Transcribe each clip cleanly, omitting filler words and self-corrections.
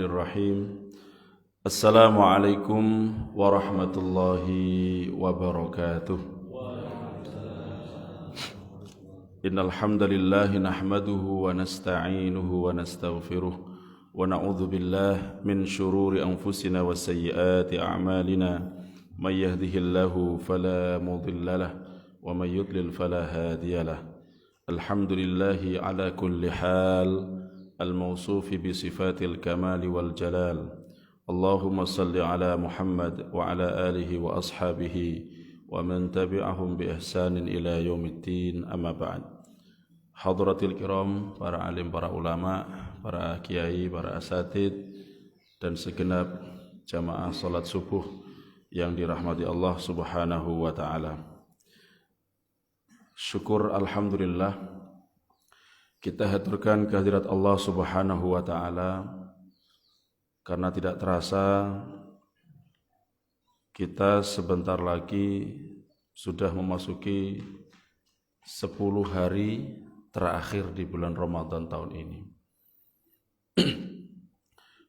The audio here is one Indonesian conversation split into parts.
Bismillahirrahmanirrahim. Assalamualaikum warahmatullahi wabarakatuh. Innal hamdalillah nahmaduhu wa nasta'inuhu wa nastaghfiruh wa na'udzu billahi min shururi anfusina wa sayyiati a'malina. May yahdihillahu fala mudilla lahu wa may yudlil fala hadiya lahu. Alhamdulillahi ala kulli hal الموصوف بصفات الكمال والجلال. اللهم صل على محمد وعلى آله وأصحابه ومن تبعهم بإحسان إلى يوم الدين. أما بعد. Hadratil kiram, para alim, para ulama, para kiai, para asatid, dan segenap jamaah salat subuh yang dirahmati Allah subhanahu wa ta'ala. Syukur alhamdulillah kita haturkan kehadirat Allah subhanahu wa ta'ala, karena tidak terasa kita sebentar lagi sudah memasuki 10 hari terakhir di bulan Ramadan tahun ini.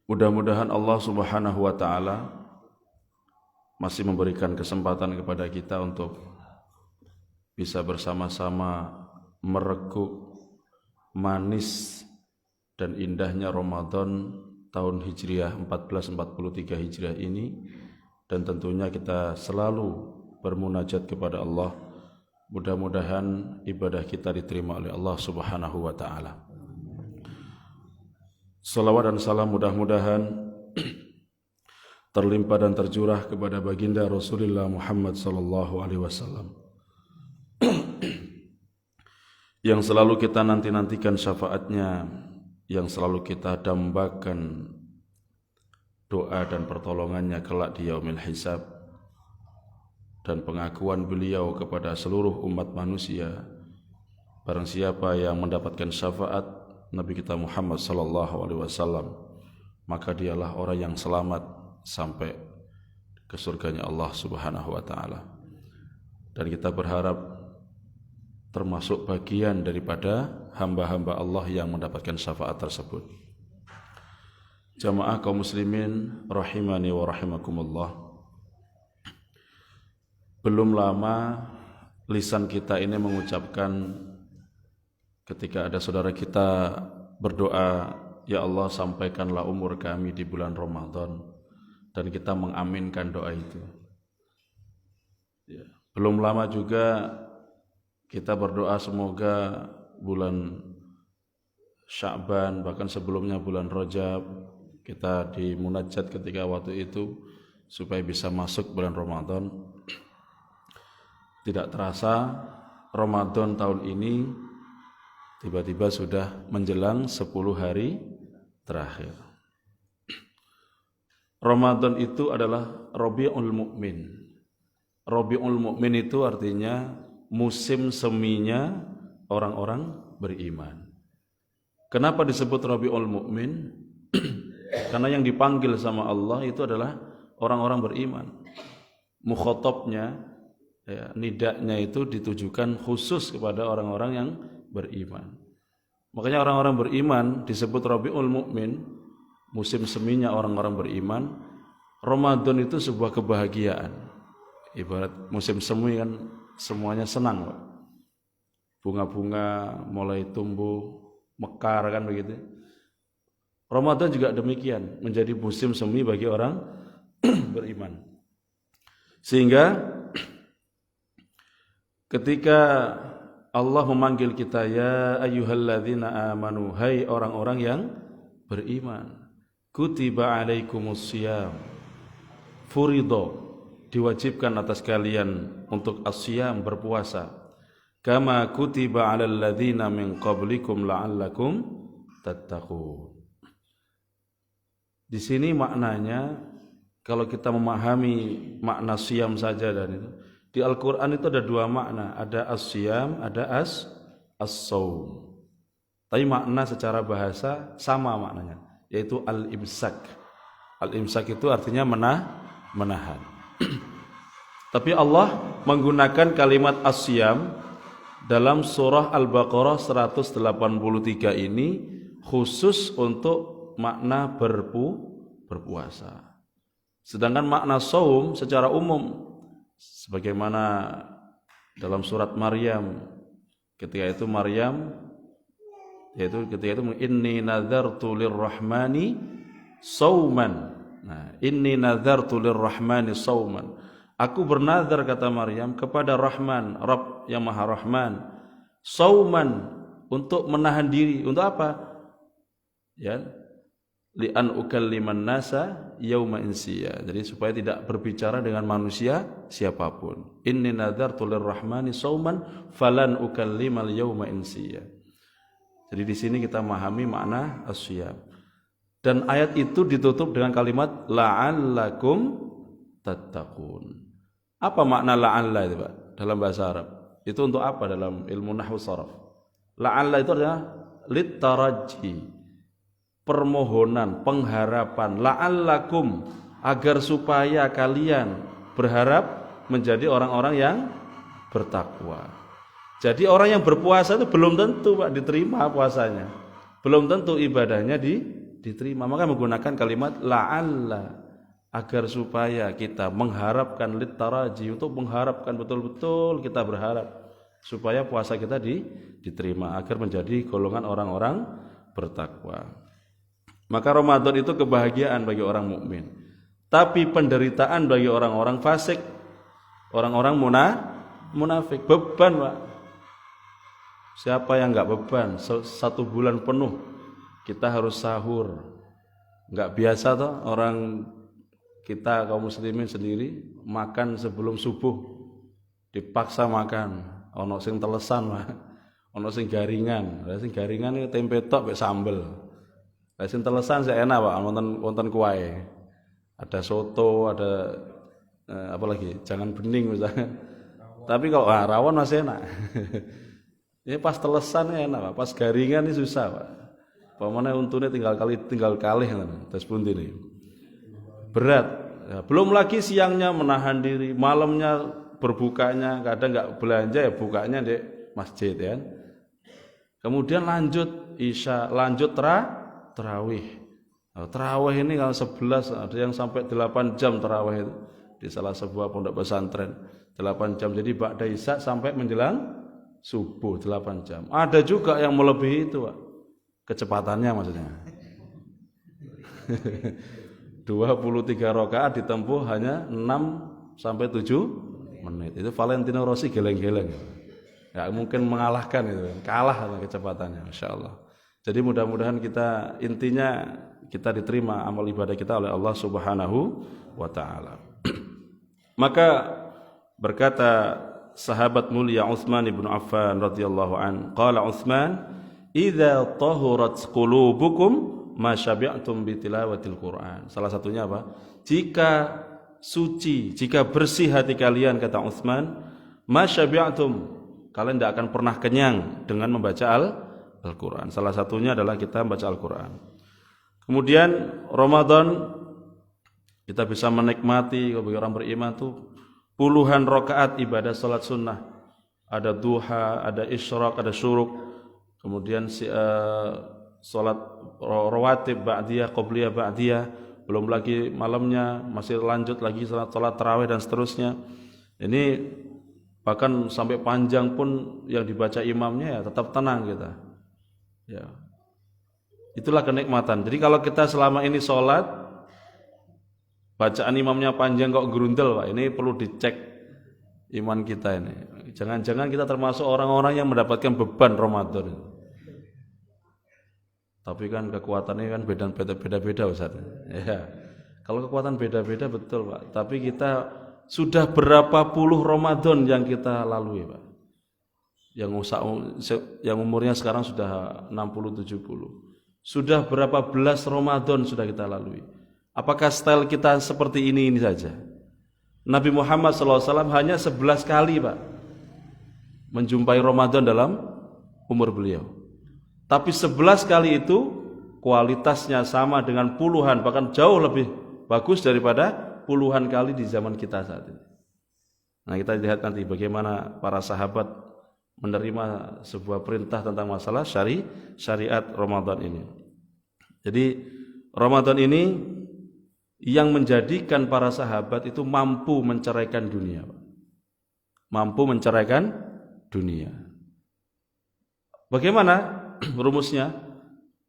Mudah-mudahan Allah subhanahu wa ta'ala masih memberikan kesempatan kepada kita untuk bisa bersama-sama mereguk manis dan indahnya Ramadan tahun Hijriah 1443 Hijriah ini, dan tentunya kita selalu bermunajat kepada Allah. Mudah-mudahan ibadah kita diterima oleh Allah subhanahu wa ta'ala. Salawat dan salam mudah-mudahan terlimpah dan tercurah kepada baginda Rasulullah Muhammad sallallahu alaihi wasallam yang selalu kita nanti-nantikan syafaatnya, yang selalu kita dambakan doa dan pertolongannya kelak di yaumil hisab, dan pengakuan beliau kepada seluruh umat manusia. Barang siapa yang mendapatkan syafaat Nabi kita Muhammad sallallahu alaihi wasallam, maka dialah orang yang selamat sampai ke surganya Allah subhanahu wa ta'ala. Dan kita berharap termasuk bagian daripada hamba-hamba Allah yang mendapatkan syafaat tersebut. Jamaah kaum muslimin rahimani wa rahimakumullah. Belum lama lisan kita ini mengucapkan, ketika ada saudara kita berdoa, ya Allah sampaikanlah umur kami di bulan Ramadan, dan kita mengaminkan doa itu. Belum lama juga kita berdoa semoga bulan Sya'ban, bahkan sebelumnya bulan Rajab, kita dimunajat ketika waktu itu supaya bisa masuk bulan Ramadan. Tidak terasa Ramadan tahun ini tiba-tiba sudah menjelang 10 hari terakhir. Ramadan itu adalah Rabiul Mu'min. Rabiul Mu'min itu artinya musim seminya orang-orang beriman. Kenapa disebut Rabiul Mu'min? Karena yang dipanggil sama Allah itu adalah orang-orang beriman. Mukhatabnya, nidaknya itu ditujukan khusus kepada orang-orang yang beriman. Makanya orang-orang beriman disebut Rabiul Mu'min, musim seminya orang-orang beriman. Ramadan itu sebuah kebahagiaan. Ibarat musim semi kan semuanya senang, Pak. Bunga-bunga mulai tumbuh mekar kan begitu. Ramadan juga demikian, menjadi musim semi bagi orang beriman. Sehingga ketika Allah memanggil kita, ya ayyuhalladzina amanu, hai orang-orang yang beriman, kutiba alaikumusiyam, furido, diwajibkan atas kalian untuk asyam, berpuasa, kama kutiba alal ladzina min qablikum la'allakum tattaqun. Di sini maknanya, kalau kita memahami makna siyam saja, dan itu di Al-Qur'an itu ada dua makna, ada as-siyam, ada as-saum. Tapi makna secara bahasa sama maknanya, yaitu al-imsak. Al-imsak itu artinya menahan. Tapi Allah menggunakan kalimat as-siyam dalam surah Al-Baqarah 183 ini khusus untuk makna berpuasa. Sedangkan makna saum secara umum sebagaimana dalam surat Maryam ketika itu inni nadzartu lirrahmani sauman. Nah, inni nadzartu lirrahmani sauman. Aku bernazar, kata Maryam, kepada Rahman, Rabb yang Maha Rahman, sauman, untuk menahan diri. Untuk apa? Ya, li'an ukalliman nasa yauma insiya. Jadi supaya tidak berbicara dengan manusia siapapun. Inni nadzartu lirrahmani sauman falan ukallimal yauma insiya. Jadi di sini kita memahami makna as-siyam. Dan ayat itu ditutup dengan kalimat la'allakum tattaqun. Apa makna la'alla itu, Pak? Dalam bahasa Arab. Itu untuk apa dalam ilmu nahwu sharaf? La'alla itu adalah litaraji, permohonan, pengharapan. La'allakum, agar supaya kalian berharap menjadi orang-orang yang bertakwa. Jadi orang yang berpuasa itu belum tentu, Pak, diterima puasanya. Belum tentu ibadahnya diterima. Maka menggunakan kalimat la'alla, agar supaya kita mengharapkan litaraji, untuk mengharapkan betul-betul kita berharap supaya puasa kita diterima, agar menjadi golongan orang-orang bertakwa. Maka Ramadan itu kebahagiaan bagi orang mukmin, tapi penderitaan bagi orang-orang fasik, orang-orang munafik. Beban, Pak. Siapa yang enggak beban? 1 bulan penuh kita harus sahur. Enggak biasa toh orang kita kaum muslimin sendiri makan sebelum subuh, dipaksa makan. Ono sing telesan, Pak. Ono sing garingan. Sing garingan itu tempe tok mek sambel. Sing telesan saya enak, Pak, wonten kuahe. Ada soto, ada apa lagi? Jangan bening misalnya. Tapi kalau rawon masih enak. Ini pas telesan enak, Pak. Pas garingan ini susah, Pak. Pamane untune tinggal kalih terus pundi ini. Berat. Ya, belum lagi siangnya menahan diri, malamnya berbukanya, kadang enggak belanja ya bukanya di masjid ya. Kemudian lanjut isya, lanjut tarawih. Nah, tarawih ini kalau 11, ada yang sampai 8 jam tarawih itu di salah sebuah pondok pesantren. 8 jam. Jadi ba'da isya sampai menjelang subuh 8 jam. Ada juga yang melebihi itu, Pak. Kecepatannya maksudnya. 23 rakaat ditempuh hanya 6 sampai 7 menit. Itu Valentino Rossi geleng-geleng. Ya mungkin mengalahkan itu, kalah kecepatannya, masyaallah. Jadi mudah-mudahan kita intinya kita diterima amal ibadah kita oleh Allah Subhanahu wa taala. Maka berkata sahabat mulia Utsman bin Affan radhiyallahu an, qala Utsman, "Idza tahurat qulubukum ma syabi'tum bi tilawatil Qur'an." Salah satunya apa? Jika suci, jika bersih hati kalian, kata Utsman, ma syabi'tum, kalian tidak akan pernah kenyang dengan membaca Al-Qur'an. Salah satunya adalah kita membaca Al-Qur'an. Kemudian Ramadan kita bisa menikmati bagi orang beriman tuh puluhan rakaat ibadah salat sunnah. Ada duha, ada isyraq, ada syuruk. Kemudian salat rawatib ba'diyah, qobliyah ba'diyah, belum lagi malamnya masih lanjut lagi salat tarawih dan seterusnya. Ini bahkan sampai panjang pun yang dibaca imamnya ya tetap tenang kita. Ya. Itulah kenikmatan. Jadi kalau kita selama ini salat bacaan imamnya panjang kok gerundel, Pak, ini perlu dicek iman kita ini. Jangan-jangan kita termasuk orang-orang yang mendapatkan beban Ramadan. Tapi kan kekuatannya kan beda-beda Ustaz. Ya. Kalau kekuatan beda-beda betul, Pak. Tapi kita sudah berapa puluh Ramadan yang kita lalui, Pak. Yang umurnya sekarang sudah 60-70. Sudah berapa belas Ramadan sudah kita lalui. Apakah style kita seperti ini saja? Nabi Muhammad SAW hanya 11 kali, Pak, menjumpai Ramadan dalam umur beliau. Tapi 11 kali itu kualitasnya sama dengan puluhan, bahkan jauh lebih bagus daripada puluhan kali di zaman kita saat ini. Nah, kita lihat nanti bagaimana para sahabat menerima sebuah perintah tentang masalah syariat Ramadan ini. Jadi Ramadan ini yang menjadikan para sahabat itu mampu menceraikan dunia. Mampu menceraikan dunia. Bagaimana rumusnya?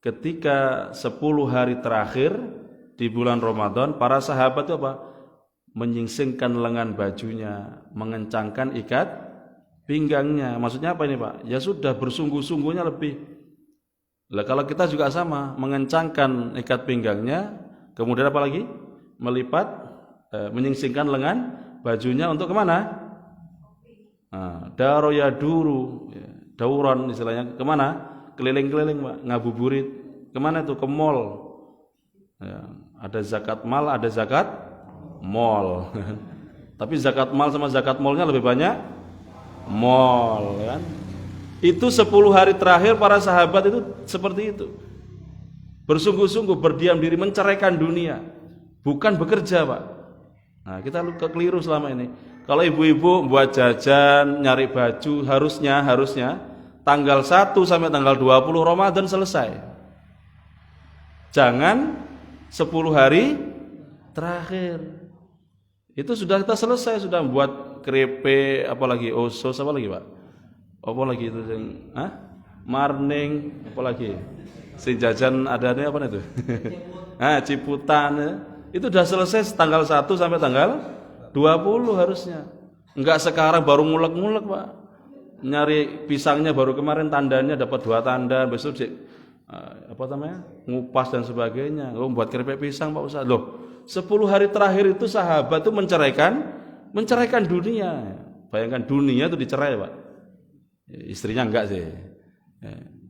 Ketika 10 hari terakhir di bulan Ramadan, para sahabat itu apa? Menyingsingkan lengan bajunya, mengencangkan ikat pinggangnya. Maksudnya apa ini Pak? Ya sudah bersungguh-sungguhnya lebih. Lah kalau kita juga sama, mengencangkan ikat pinggangnya, kemudian apa lagi? Melipat, menyingsingkan lengan bajunya untuk kemana? Daro ya duru, dauran istilahnya, kemana? Keliling-keliling Pak, ngabuburit. Kemana itu? Ke mall. Ya, ada zakat mal, ada zakat mall. Tapi zakat mal sama zakat mallnya lebih banyak mall, kan? Itu 10 hari terakhir para sahabat itu seperti itu. Bersungguh-sungguh berdiam diri menceraikan dunia, bukan bekerja, Pak. Nah, kita keliru selama ini. Kalau ibu-ibu buat jajan, nyari baju, harusnya tanggal 1 sampai tanggal 20 Ramadan selesai. Jangan 10 hari terakhir. Itu sudah kita selesai, sudah buat keripik, apalagi osos, apalagi Pak? Apalagi itu yang marning, apalagi? Si jajan adanya apa itu? Ciputan. Itu sudah selesai tanggal 1 sampai tanggal 20 harusnya. Enggak sekarang baru ngulek-ngulek, Pak. Nyari pisangnya baru kemarin tandanya dapat 2 tanda, besok ngupas dan sebagainya. Buat keripik pisang Pak Ustaz. Loh, 10 hari terakhir itu sahabat itu menceraikan dunia. Bayangkan dunia itu dicerai, Pak. Istrinya enggak sih.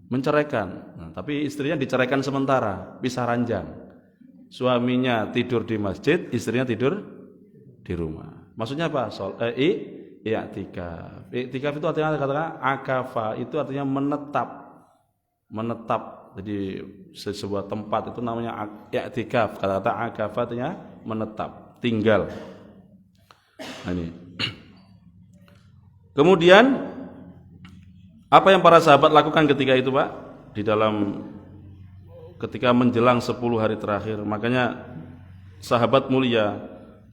Menceraikan. Nah, tapi istrinya diceraikan sementara, pisah ranjang. Suaminya tidur di masjid, istrinya tidur di rumah. Maksudnya apa? I'tikaf. I'tikaf itu artinya katakan akafa, itu artinya menetap. Jadi sebuah tempat itu namanya i'tikaf. Kata-kata akafa artinya menetap, tinggal. Nah, ini. Kemudian apa yang para sahabat lakukan ketika itu, Pak? Ketika menjelang 10 hari terakhir. Makanya sahabat mulia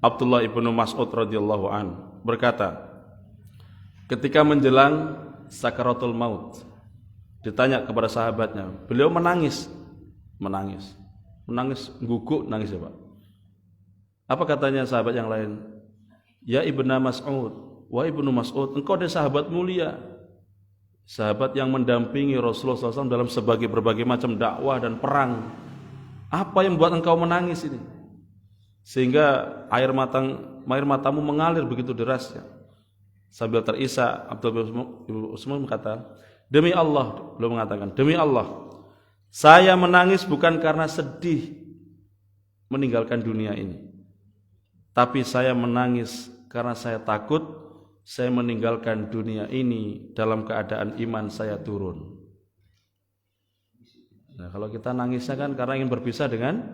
Abdullah ibnu Mas'ud radhiyallahu an berkata, ketika menjelang sakaratul maut, ditanya kepada sahabatnya, beliau menangis, guguk nangis ya Pak. Apa katanya sahabat yang lain? Ya ibnu Mas'ud, wah ibnu Mas'ud, engkau adalah sahabat mulia, sahabat yang mendampingi Rasulullah SAW dalam berbagai macam dakwah dan perang. Apa yang membuat engkau menangis ini? Sehingga air matamu mengalir begitu derasnya. Sambil terisak, Abdullah bin Mas'ud berkata, demi Allah, beliau mengatakan, demi Allah, saya menangis bukan karena sedih meninggalkan dunia ini, tapi saya menangis karena saya takut saya meninggalkan dunia ini dalam keadaan iman saya turun. Nah, kalau kita nangisnya kan karena ingin berpisah dengan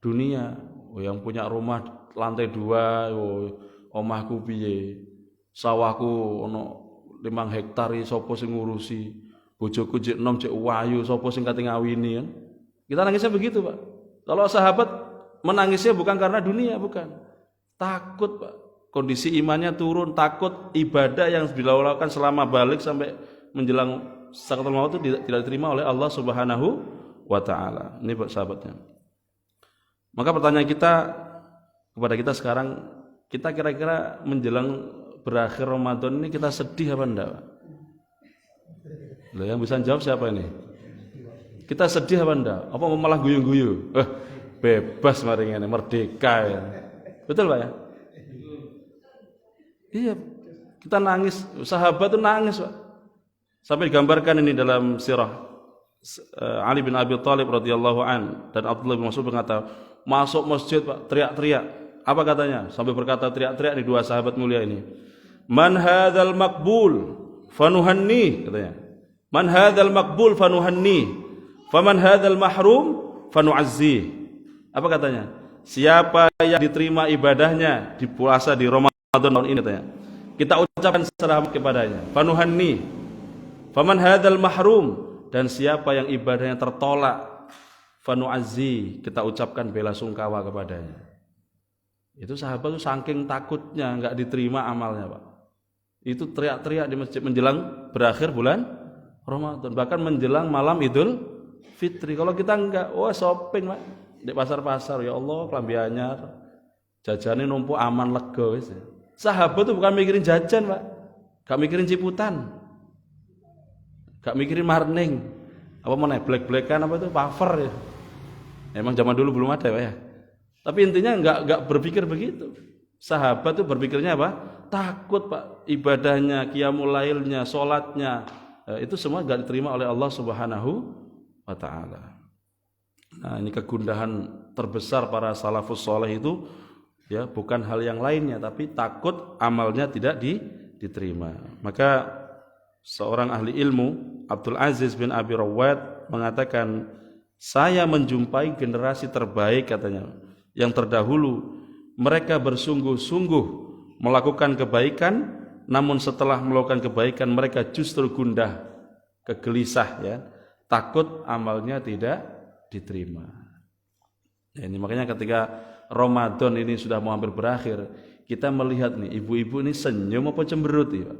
dunia. Yang punya rumah lantai 2, omahku piye, sawahku ono 5 hektar, sapa sing ngurusi, bojoku cek 6 cek wayu, sapa sing kate ngawini kan. Kita nangisnya begitu, Pak. Kalau sahabat menangisnya bukan karena dunia, bukan. Takut, Pak. Kondisi imannya turun, takut ibadah yang dilakukan selama balik sampai menjelang sakaratul maut itu tidak diterima oleh Allah Subhanahu wa taala. Ini Pak sahabatnya. Maka pertanyaan kita kepada kita sekarang, kita kira-kira menjelang berakhir Ramadan ini kita sedih apa enggak? Loh, yang bisa jawab siapa ini? Kita sedih apa enggak? Apa malah guyu-guyu? Bebas mari ngene, merdeka ya. Betul Pak ya? Iya, kita nangis, sahabat itu nangis Pak. Sampai digambarkan ini dalam sirah Ali bin Abi Thalib radhiyallahu an, dan Abdullah bin Mas'ud berkata, masuk masjid Pak, teriak-teriak. Apa katanya? Sampai berkata teriak-teriak di 2 sahabat mulia ini. Man hadzal maqbul fanuhanni, katanya. Man hadzal maqbul fanuhanni, faman hadzal mahrum fanu'azzi. Apa katanya? Siapa yang diterima ibadahnya di puasa di Ramadan tahun ini, katanya, kita ucapkan selamat kepadanya. Fanuhanni, faman hadzal mahrum, dan siapa yang ibadahnya tertolak, fanu'azzi, kita ucapkan bela sungkawa kepadanya. Itu sahabat itu saking takutnya enggak diterima amalnya, Pak. Itu teriak-teriak di masjid menjelang berakhir bulan Ramadan, bahkan menjelang malam Idul Fitri. Kalau kita enggak, shopping, Pak. Di pasar-pasar, ya Allah, klambi anyar. Jajane numpuk aman lega wis. Sahabat itu bukan mikirin jajan, Pak. Gak mikirin ciputan. Gak mikirin marning. Apa mana black-blackan apa itu wafer ya. Emang zaman dulu belum ada, Pak ya. Tapi intinya enggak berpikir begitu. Sahabat itu berpikirnya apa? Takut, Pak. Ibadahnya, qiyamul lailnya, salatnya, itu semua enggak diterima oleh Allah Subhanahu wa taala. Nah, ini kegundahan terbesar para salafus saleh itu ya, bukan hal yang lainnya tapi takut amalnya tidak diterima. Maka seorang ahli ilmu, Abdul Aziz bin Abi Rawat, mengatakan, saya menjumpai generasi terbaik, katanya, yang terdahulu. Mereka bersungguh-sungguh melakukan kebaikan, namun setelah melakukan kebaikan mereka justru gundah, kegelisah, ya, takut amalnya tidak diterima. Ya, ini makanya ketika Ramadan ini sudah mau hampir berakhir, kita melihat nih ibu-ibu ini senyum apa cemberut ya?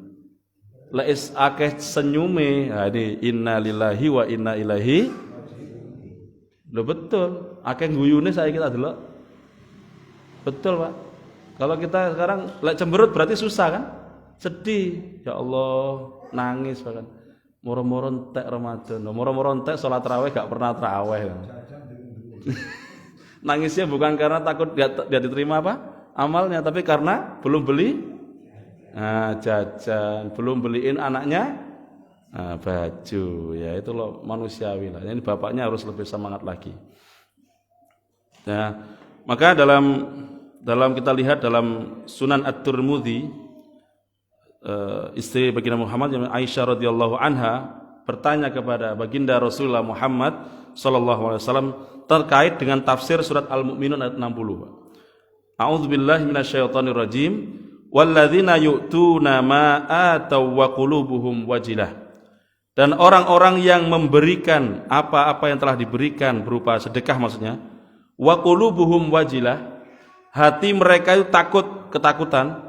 Lais akeh senyume. Nah, ini inna lillahi wa inna ilaihi. Loh betul, akeh guyune saya kita delok. Betul, Pak. Kalau kita sekarang lek cemberut berarti susah kan? Sedih. Ya Allah, nangis bahkan. Moro-moro entek Ramadan. Moro-moro entek salat tarawih gak pernah tarawih. Nangisnya bukan karena takut dia diterima apa? Amalnya, tapi karena belum beli jajan, belum beliin anaknya baju. Ya itu loh manusiawi lah. Ini bapaknya harus lebih semangat lagi. Nah, maka dalam kita lihat dalam Sunan At-Tirmidzi, istri baginda Muhammad Aisyah radhiyallahu anha bertanya kepada baginda Rasulullah Muhammad sallallahu alaihi wasallam terkait dengan tafsir surat Al-Mu'minun ayat 60. A'udzubillahi minasyaitonir rajim. Walladzina yu'tuna ma ataw wa qulubuhum wajilah. Dan orang-orang yang memberikan apa-apa yang telah diberikan berupa sedekah maksudnya, wa qulubuhum wajilah, hati mereka itu ketakutan,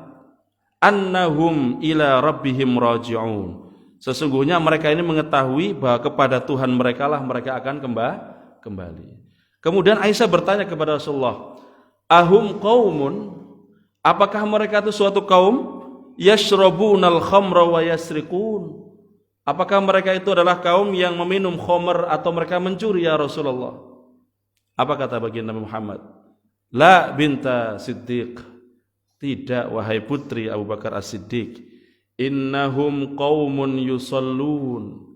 annahum ila rabbihim raji'un. Sesungguhnya mereka ini mengetahui bahwa kepada Tuhan mereka lah mereka akan kembali. Kemudian Aisyah bertanya kepada Rasulullah, ahum qaumun, apakah mereka itu suatu kaum yashrabunal khamra wa yasriqun? Apakah mereka itu adalah kaum yang meminum khamr atau mereka mencuri ya Rasulullah? Apa kata baginda Muhammad? La binta Siddiq. Tidak wahai putri Abu Bakar As-Siddiq. Innahum qaumun yusallun.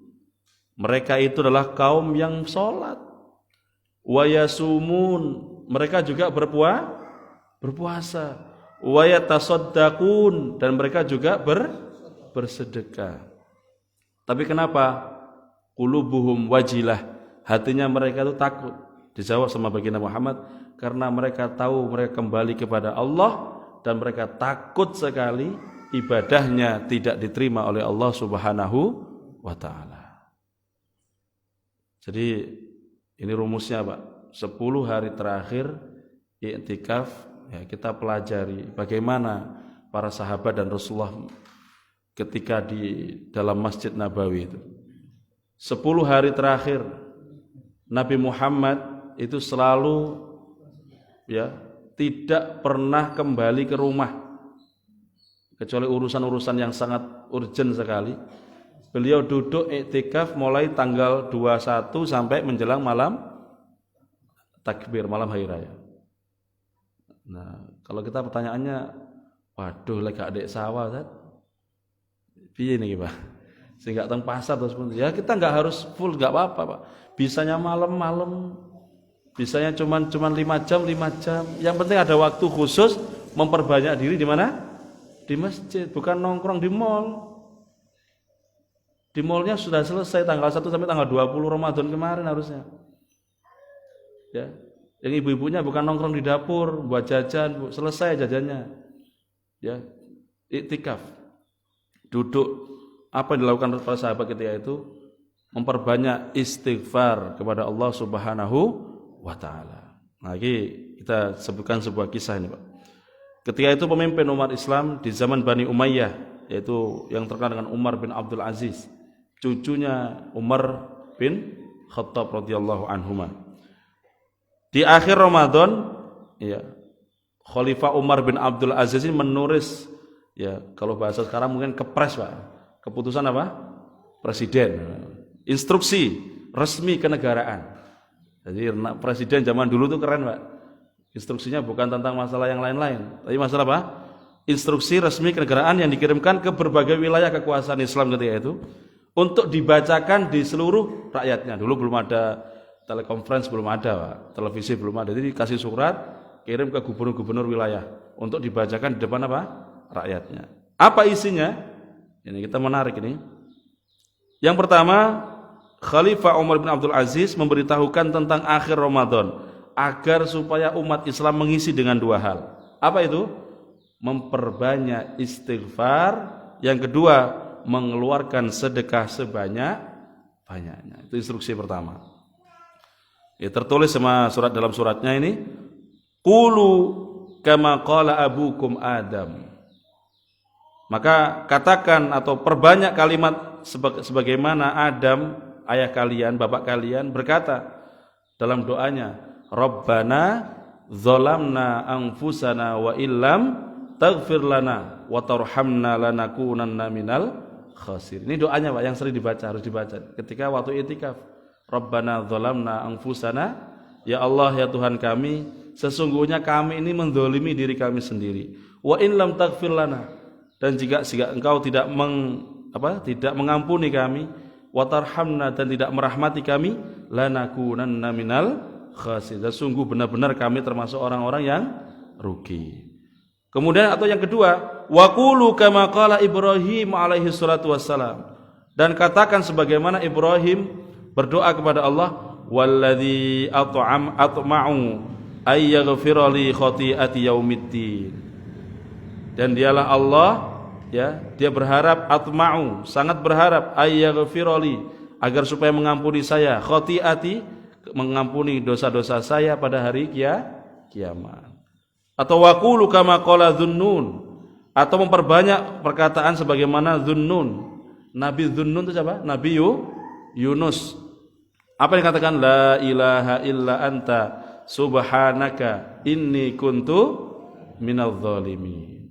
Mereka itu adalah kaum yang salat. Wa yasumun. Mereka juga berpuasa. Wa yatasaddaqun, dan mereka juga bersedekah. Tapi kenapa? Qulubuhum wajilah, hatinya mereka itu takut. Dijawab sama baginda Muhammad, karena mereka tahu mereka kembali kepada Allah dan mereka takut sekali ibadahnya tidak diterima oleh Allah Subhanahu wa taala. Jadi ini rumusnya, Pak. 10 hari terakhir i'tikaf, ya, kita pelajari bagaimana para sahabat dan Rasulullah ketika di dalam Masjid Nabawi itu. 10 hari terakhir Nabi Muhammad itu selalu, ya, tidak pernah kembali ke rumah kecuali urusan-urusan yang sangat urgent sekali. Beliau duduk i'tikaf mulai tanggal 21 sampai menjelang malam takbir, malam hari raya. Nah, kalau kita pertanyaannya, waduh, lagi adek sawah, Zat. Piye nih, Pak? Sehingga teng pasar terus pun. Ya kita enggak harus full, enggak apa-apa, Pak. Bisanya malam-malam. Bisanya cuman 5 jam. Yang penting ada waktu khusus memperbanyak diri di mana? Di masjid, bukan nongkrong di mall. Di mallnya sudah selesai tanggal 1 sampai tanggal 20 Ramadan kemarin harusnya. Ya. Yang ibu-ibunya bukan nongkrong di dapur buat jajan, selesai jajannya. Ya, iktikaf. Duduk. Apa yang dilakukan para sahabat ketika itu? Memperbanyak istighfar kepada Allah Subhanahu wa ta'ala. Nah, ini kita sebutkan sebuah kisah ini, Pak. Ketika itu pemimpin umat Islam di zaman Bani Umayyah, yaitu yang terkenal dengan Umar bin Abdul Aziz, cucunya Umar bin Khattab radhiyallahu anhuma. Di akhir Ramadan, ya, Khalifah Umar bin Abdul Aziz ini menulis, ya, kalau bahasa sekarang mungkin kepres, Pak. Keputusan apa? Presiden. Instruksi resmi kenegaraan. Jadi presiden zaman dulu tuh keren, Pak. Instruksinya bukan tentang masalah yang lain-lain, tapi masalah apa? Instruksi resmi kenegaraan yang dikirimkan ke berbagai wilayah kekuasaan Islam ketika itu untuk dibacakan di seluruh rakyatnya. Dulu belum ada telekonferensi, belum ada, Pak. Televisi belum ada. Jadi kasih surat, kirim ke gubernur-gubernur wilayah untuk dibacakan di depan apa? Rakyatnya. Apa isinya? Ini kita menarik ini. Yang pertama, Khalifah Umar bin Abdul Aziz memberitahukan tentang akhir Ramadan agar supaya umat Islam mengisi dengan dua hal. Apa itu? Memperbanyak istighfar. Yang kedua, mengeluarkan sedekah sebanyak-banyaknya. Itu instruksi pertama. Ya, tertulis sama surat dalam suratnya ini, qulu kama qala abukum Adam. Maka katakan atau perbanyak kalimat sebagaimana Adam, ayah kalian, bapak kalian berkata dalam doanya, Rabbana zalamna anfusana wa illam taghfir lana wa tarhamna lanakunanna minal khasir. Ini doanya, Pak, yang sering dibaca, harus dibaca ketika waktu i'tikaf. Rabbana zalamna anfusana, ya Allah, ya Tuhan kami, sesungguhnya kami ini menzalimi diri kami sendiri. Wa in lam taghfir lana, dan jika engkau tidak mengampuni kami, wa tarhamna, dan tidak merahmati kami, lanakunanna minal khasir, sungguh benar-benar kami termasuk orang-orang yang rugi. Kemudian atau yang kedua, waqulu kama qala Ibrahim alaihi salatu wassalam, dan katakan sebagaimana Ibrahim berdoa kepada Allah, walladzi atma'u ay yaghfira li khati'ati yaumiddin, dan dialah Allah, ya, dia berharap, atma'u, sangat berharap, ay yaghfira li, agar supaya mengampuni saya, khati'ati, mengampuni dosa-dosa saya pada hari kiamat. Atau waqulu kama qala Dzunnun, atau memperbanyak perkataan sebagaimana Dzunnun. Nabi Dzunnun itu siapa? Nabi Yunus. Apa yang dikatakan? La ilaha illa anta subhanaka inni kuntu minadz zalimin.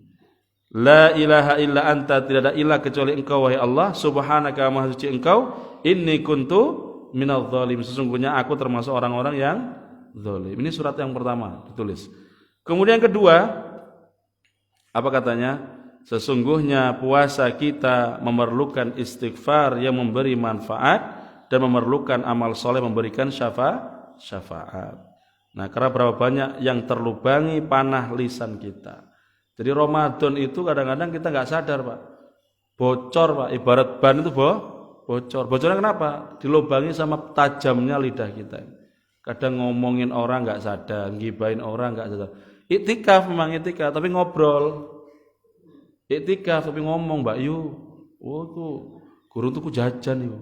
La ilaha illa anta, tidak ada ilah kecuali engkau wahai Allah, subhanaka, maha suci engkau, inni kuntu minadz zalimin, sesungguhnya aku termasuk orang-orang yang zalim. Ini surat yang pertama ditulis. Kemudian yang kedua, apa katanya? Sesungguhnya puasa kita memerlukan istighfar yang memberi manfaat dan memerlukan amal soleh memberikan syafaat. Nah, karena berapa banyak yang terlubangi panah lisan kita. Jadi Ramadan itu kadang-kadang kita nggak sadar, Pak. Bocor, Pak. Ibarat ban itu bocor. Bocornya kenapa? Dilubangi sama tajamnya lidah kita. Kadang ngomongin orang nggak sadar, ngibahin orang nggak sadar. Iktikaf memang iktikaf, tapi ngobrol. Iktikaf tapi ngomong, Mbak Yu, oh tuh guru tuku jajan yuk.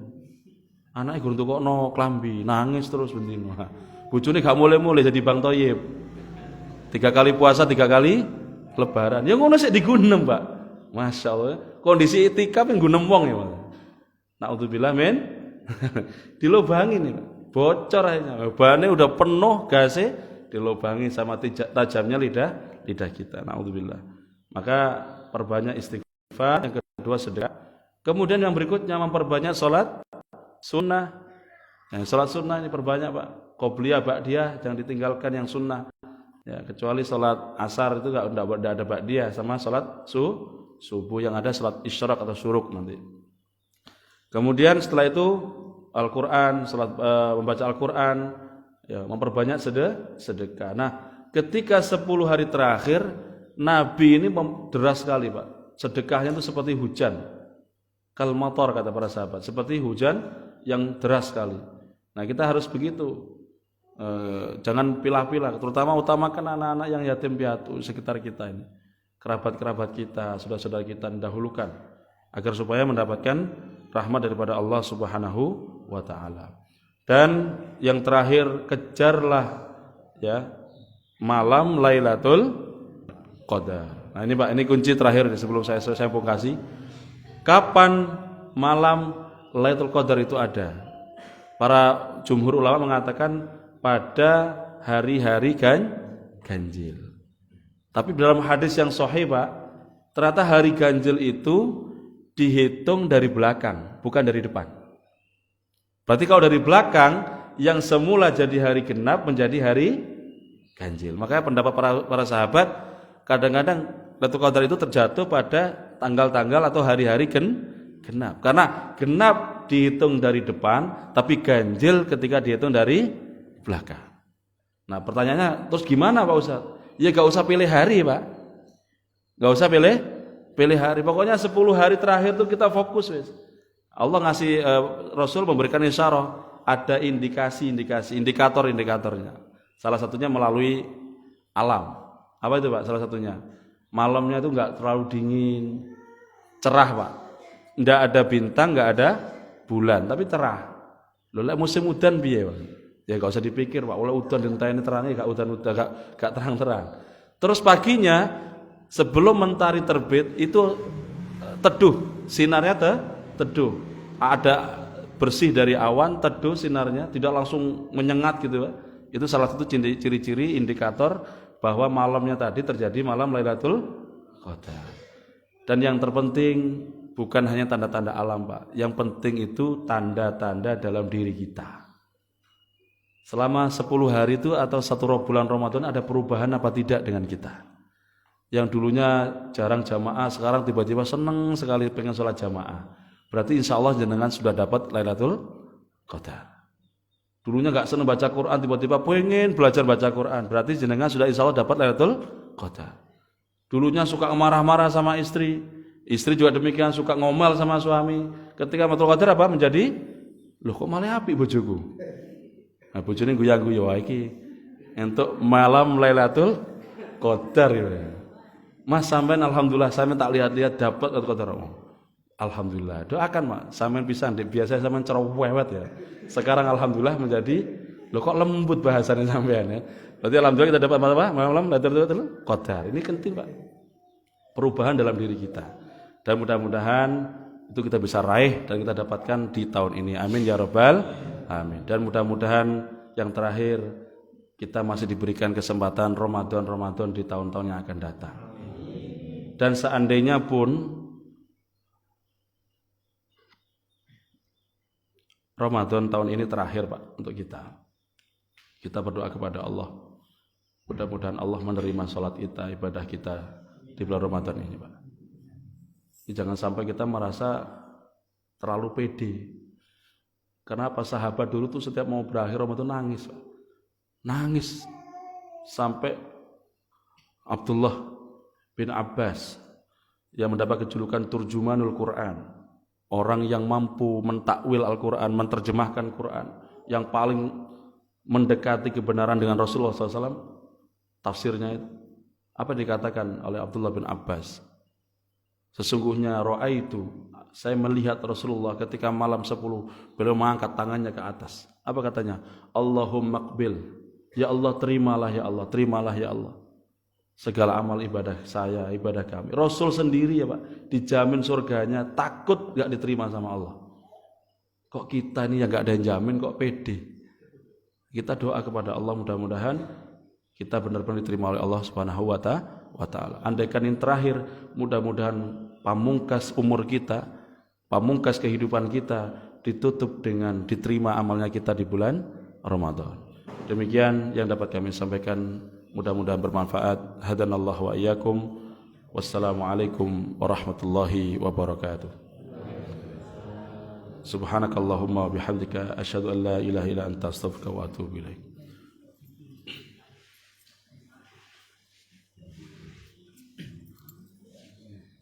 Anaknya guru tuku no klambi, nangis terus bentino. Bojone gak mulai-mulai jadi Bang Toyib. 3 kali puasa, 3 kali lebaran. Ya ngono sik digunem, Pak. Masya Allah. Kondisi iktikaf yang gunem wong ya, Pak. Naudzubillah men. Dilubangi nih, Pak. Bocor akhirnya. Bannya udah penuh gasnya, dilubangi sama tajamnya lidah kita. Naudzubillah. Maka perbanyak istighfar, yang kedua sedekah. Kemudian yang berikutnya memperbanyak salat sunnah. Yang salat sunnah ini perbanyak, Pak. Qobliyah, ba'diyah, jangan ditinggalkan yang sunnah. Ya, kecuali salat asar itu enggak ada ba'diyah, sama salat subuh yang ada salat isyraq atau syuruk nanti. Kemudian setelah itu Al-Qur'an, salat membaca Al-Qur'an, ya, memperbanyak sedekah. Nah, ketika 10 hari terakhir Nabi ini deras sekali, Pak. Sedekahnya itu seperti hujan. Kal matar kata para sahabat, seperti hujan yang deras sekali. Nah, kita harus begitu. Jangan pilah-pilah, terutama utamakan anak-anak yang yatim piatu sekitar kita ini. Kerabat-kerabat kita, saudara-saudara kita dahulukan agar supaya mendapatkan rahmat daripada Allah Subhanahu wa taala. Dan yang terakhir, kejarlah ya malam Lailatul Qadar. Nah ini Pak, ini kunci terakhir sebelum saya kasih. Kapan malam Lailatul Qadar itu ada? Para jumhur ulama mengatakan pada hari-hari ganjil. Tapi dalam hadis yang sahih Pak, ternyata hari ganjil itu dihitung dari belakang, bukan dari depan. Berarti kalau dari belakang, yang semula jadi hari genap menjadi hari ganjil. Makanya pendapat para sahabat, kadang-kadang Lailatul Qadar itu terjatuh pada tanggal-tanggal atau hari-hari genap. Karena genap dihitung dari depan, tapi ganjil ketika dihitung dari belakang. Nah pertanyaannya, terus gimana Pak Ustaz? Ya gak usah pilih hari Pak. Gak usah pilih hari. Pokoknya 10 hari terakhir itu kita fokus wes. Allah ngasih Rasul memberikan isyarah, ada indikator-indikatornya. Salah satunya melalui alam. Apa itu Pak? Salah satunya malamnya itu nggak terlalu dingin, cerah Pak. Nggak ada bintang, nggak ada bulan, tapi cerah. Loh, musim udan piye Pak? Ya nggak usah dipikir Pak. Oleh udan dentah ini terangnya nggak udan-udan, nggak terang-terang. Terus paginya sebelum mentari terbit itu teduh, sinarnya teduh. Ada bersih dari awan, teduh sinarnya, tidak langsung menyengat gitu Pak. Itu salah satu ciri-ciri indikator bahwa malamnya tadi terjadi malam Lailatul Qadar. Dan yang terpenting bukan hanya tanda-tanda alam Pak, yang penting itu tanda-tanda dalam diri kita. Selama 10 hari itu atau 1 bulan Ramadan ada perubahan apa tidak dengan kita? Yang dulunya jarang jamaah, sekarang tiba-tiba seneng sekali pengen sholat jamaah. Berarti insya Allah jenengan sudah dapat Lailatul Qadar. Dulunya gak senang baca Quran, tiba-tiba pengen belajar baca Quran. Berarti jenengan sudah insya Allah dapat Lailatul Qadar. Dulunya suka marah-marah sama istri juga demikian, suka ngomel sama suami. Ketika Lailatul Qadar apa menjadi, loh kok malah apik bojoku. Nah bojone guyu-guyu iki untuk malam Lailatul Qadar ya. Mas sampean alhamdulillah sampean tak lihat-lihat dapat Lailatul Qadar. Alhamdulillah, doakan Mak, sampean pisan biasa sampean cerewet ya. Sekarang alhamdulillah menjadi, loh kok lembut bahasanya sampean ya. Berarti alhamdulillah kita dapat apa? Malam Lailatul Qadar. Ini penting Pak. Perubahan dalam diri kita. Dan mudah-mudahan itu kita bisa raih dan kita dapatkan di tahun ini. Amin ya rabbal amin. Dan mudah-mudahan yang terakhir kita masih diberikan kesempatan Ramadan di tahun-tahun yang akan datang. Dan seandainya pun Ramadan tahun ini terakhir Pak untuk kita. Kita berdoa kepada Allah. Mudah-mudahan Allah menerima sholat kita, ibadah kita di bulan Ramadan ini Pak. Jangan sampai kita merasa terlalu pede. Kenapa sahabat dulu tuh setiap mau berakhir Ramadan nangis Pak. Nangis. Sampai Abdullah bin Abbas yang mendapat kejulukan Turjumanul Quran. Orang yang mampu mentakwil Al-Quran, menerjemahkan Quran, yang paling mendekati kebenaran dengan Rasulullah SAW, tafsirnya itu apa dikatakan oleh Abdullah bin Abbas? Sesungguhnya ro'aitu, saya melihat Rasulullah ketika malam 10, beliau mengangkat tangannya ke atas. Apa katanya? Allahumma qbil, ya Allah terimalah ya Allah, terimalah ya Allah segala amal ibadah saya, ibadah kami. Rasul sendiri ya Pak, dijamin surganya, takut gak diterima sama Allah. Kok kita ini yang gak ada yang jamin, kok pede? Kita doa kepada Allah, mudah-mudahan kita benar-benar diterima oleh Allah Subhanahu wa Ta'ala. Andaikan yang terakhir, mudah-mudahan pamungkas umur kita, pamungkas kehidupan kita ditutup dengan diterima amalnya kita di bulan Ramadan. Demikian yang dapat kami sampaikan. Mudah-mudahan bermanfaat. Hadanallahu wa iyyakum. Wassalamualaikum warahmatullahi wabarakatuh. Subhanakallahumma wa bihamdika asyhadu an la ilaha illa anta astaghfiruka wa atubu ilaik.